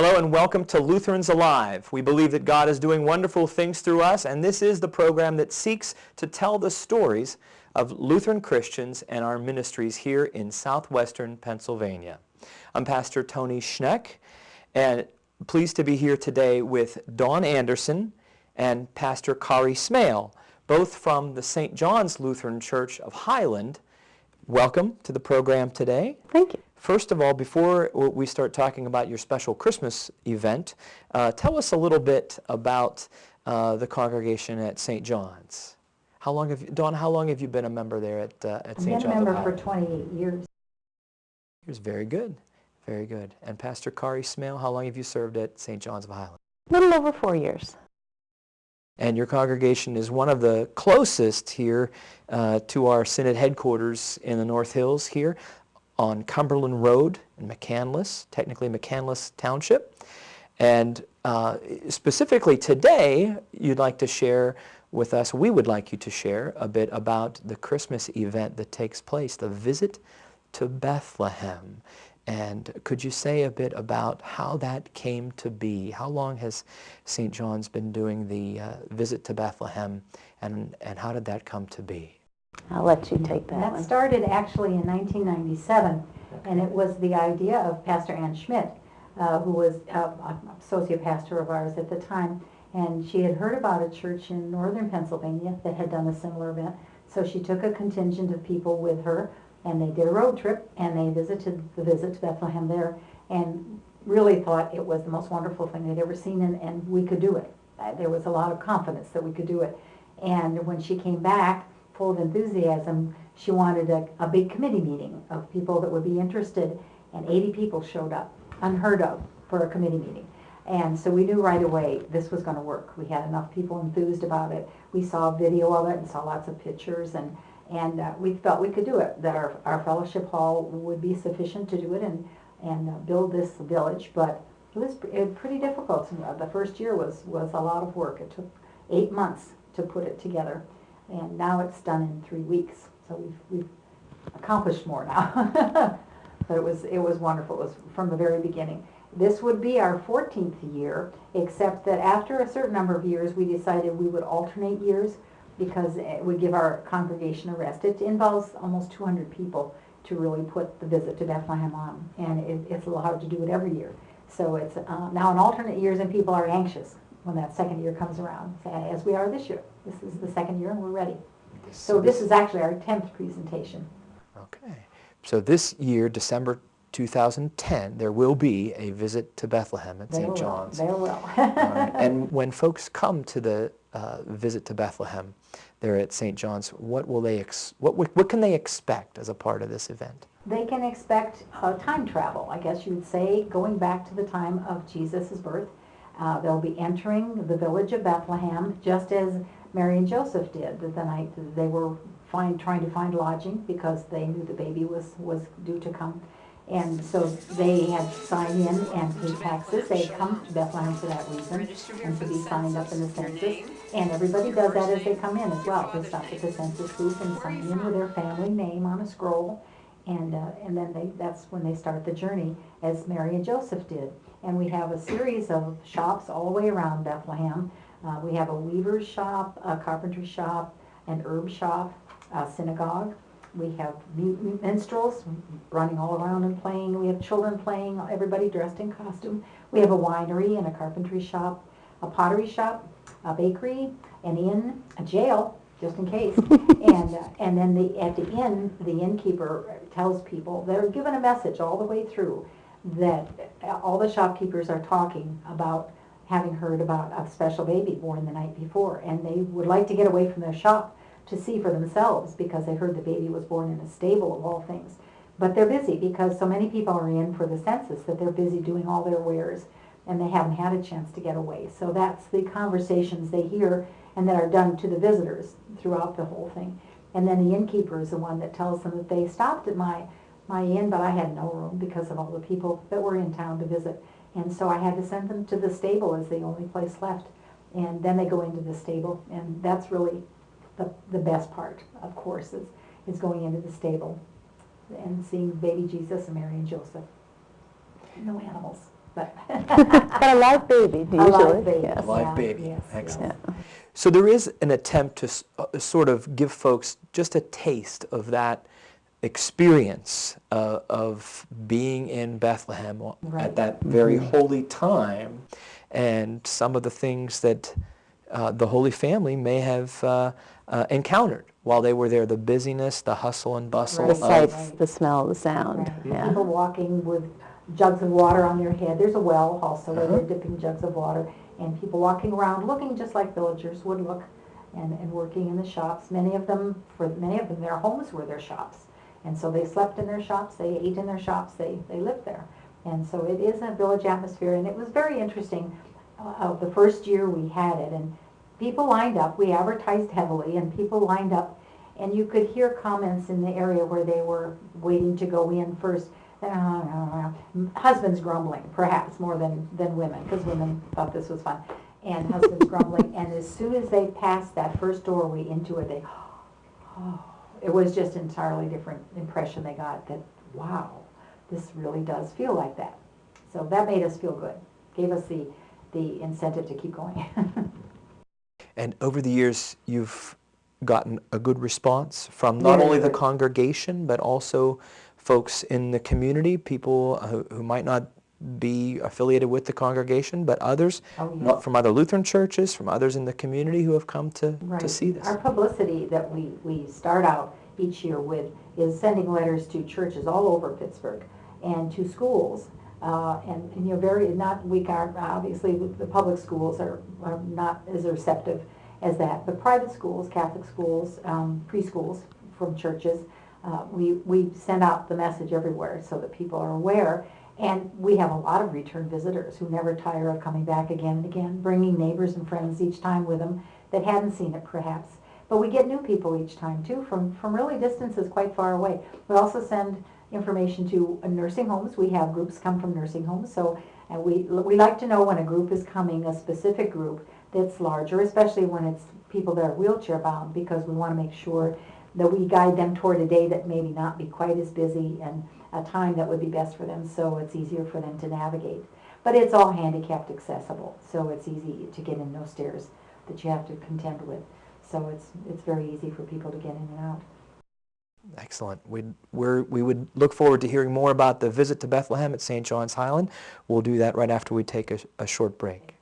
Hello and welcome to Lutherans Alive. We believe that God is doing wonderful things through us, and this is the program that seeks to tell the stories of Lutheran Christians and our ministries here in southwestern Pennsylvania. I'm Pastor Tony Schneck, and pleased to be here today with Dawn Anderson and Pastor Kari Smail, both from the St. John's Lutheran Church of Highland. Welcome to the program today. Thank you. First of all, before we start talking about your special Christmas event, tell us a little bit about the congregation at St. John's. Dawn, how long have you been a member there at St. John's? I've been a member for 28 years. Very good, very good. And Pastor Kari Smail, how long have you served at St. John's of Highland? A little over 4 years. And your congregation is one of the closest here to our synod headquarters in the North Hills here on Cumberland Road in McCandless, technically McCandless Township. And specifically today, you'd like to share with us, we would like you to share a bit about the Christmas event that takes place, the visit to Bethlehem. And could you say a bit about how that came to be? How long has St. John's been doing the visit to Bethlehem, and how did that come to be? I'll let you take that one. That started actually in 1997, and it was the idea of Pastor Ann Schmidt, who was an associate pastor of ours at the time, and she had heard about a church in northern Pennsylvania that had done a similar event, so she took a contingent of people with her, and they did a road trip, and they visited the visit to Bethlehem there, and really thought it was the most wonderful thing they'd ever seen, and we could do it. There was a lot of confidence that we could do it. And when she came back, full of enthusiasm, she wanted a big committee meeting of people that would be interested, and 80 people showed up, unheard of, for a committee meeting. And so we knew right away this was going to work. We had enough people enthused about it. We saw video of it and saw lots of pictures, and we felt we could do it, that our fellowship hall would be sufficient to do it and build this village. But it was pretty difficult. The first year was a lot of work. It took 8 months to put it together. And now it's done in 3 weeks, so we've accomplished more now. But it was wonderful. It was from the very beginning. This would be our 14th year, except that after a certain number of years, we decided we would alternate years because it would give our congregation a rest. It involves almost 200 people to really put the visit to Bethlehem on, and it's allowed to do it every year. So it's now in alternate years, and people are anxious when that second year comes around, as we are this year. This is the second year, and we're ready. So this is actually our 10th presentation. Okay. So this year, December 2010, there will be a visit to Bethlehem at St. John's. There will. Right. And when folks come to the visit to Bethlehem there at St. John's, what can they expect as a part of this event? They can expect time travel, I guess you would say, going back to the time of Jesus' birth. They'll be entering the village of Bethlehem, just as Mary and Joseph did the night they were trying to find lodging because they knew the baby was due to come. And so they had to sign in and pay taxes. They had come to Bethlehem for that reason, and to be signed up in the census. And everybody does that as they come in as well. They stop at the census booth and sign in with their family name on a scroll. And then that's when they start the journey, as Mary and Joseph did. And we have a series of shops all the way around Bethlehem. We have a weaver's shop, a carpentry shop, an herb shop, a synagogue. We have minstrels running all around and playing. We have children playing, everybody dressed in costume. We have a winery and a carpentry shop, a pottery shop, a bakery, an inn, a jail, just in case. And then at the inn, the innkeeper tells people, they're given a message all the way through, that all the shopkeepers are talking about having heard about a special baby born the night before, and they would like to get away from their shop to see for themselves because they heard the baby was born in a stable of all things. But they're busy because so many people are in for the census that they're busy doing all their wares, and they haven't had a chance to get away. So that's the conversations they hear and that are done to the visitors throughout the whole thing. And then the innkeeper is the one that tells them that they stopped at my inn, but I had no room because of all the people that were in town to visit. And so I had to send them to the stable as the only place left. And then they go into the stable, and that's really the best part, of course, is going into the stable and seeing baby Jesus and Mary and Joseph. No animals. but But a live baby, usually. a live baby. Yes. Live Yeah, baby. yes, Excellent. yes. So there is an attempt to sort of give folks just a taste of that experience of being in Bethlehem at Right. that very holy time, and some of the things that the Holy Family may have encountered while they were there, the busyness, the hustle and bustle Right. The sights, Right. the smell, the sound. Right. Yeah. People walking with jugs of water on their head. There's a well also where Uh-huh. they're dipping jugs of water, and people walking around looking just like villagers would look, and working in the shops. For many of them, their homes were their shops. And so they slept in their shops, they ate in their shops, they lived there. And so it is a village atmosphere, and it was very interesting the first year we had it, and people lined up. We advertised heavily, and people lined up, and you could hear comments in the area where they were waiting to go in first. Husbands grumbling, perhaps more than women, because women thought this was fun. And husbands grumbling, and as soon as they passed that first doorway into it, it was just an entirely different impression they got, that, wow, this really does feel like that. So that made us feel good, gave us the incentive to keep going. And over the years, you've gotten a good response from not Very only the good. congregation, but also folks in the community, people who might not be affiliated with the congregation, but others, Oh, yes. not from other Lutheran churches, from others in the community who have come to Right. see this. Our publicity that we start out each year with is sending letters to churches all over Pittsburgh and to schools. And you know, obviously the public schools are not as receptive as that, but private schools, Catholic schools, preschools from churches, we send out the message everywhere so that people are aware. And we have a lot of return visitors who never tire of coming back again and again, bringing neighbors and friends each time with them that hadn't seen it perhaps. But we get new people each time too, from really distances quite far away. We also send information to nursing homes. We have groups come from nursing homes, so and we like to know when a group is coming, a specific group that's larger, especially when it's people that are wheelchair bound, because we want to make sure that we guide them toward a day that maybe not be quite as busy and a time that would be best for them, so it's easier for them to navigate. But it's all handicapped accessible, so it's easy to get in, no stairs that you have to contend with. So it's very easy for people to get in and out. Excellent. We would look forward to hearing more about the visit to Bethlehem at St. John's Highland. We'll do that right after we take a short break.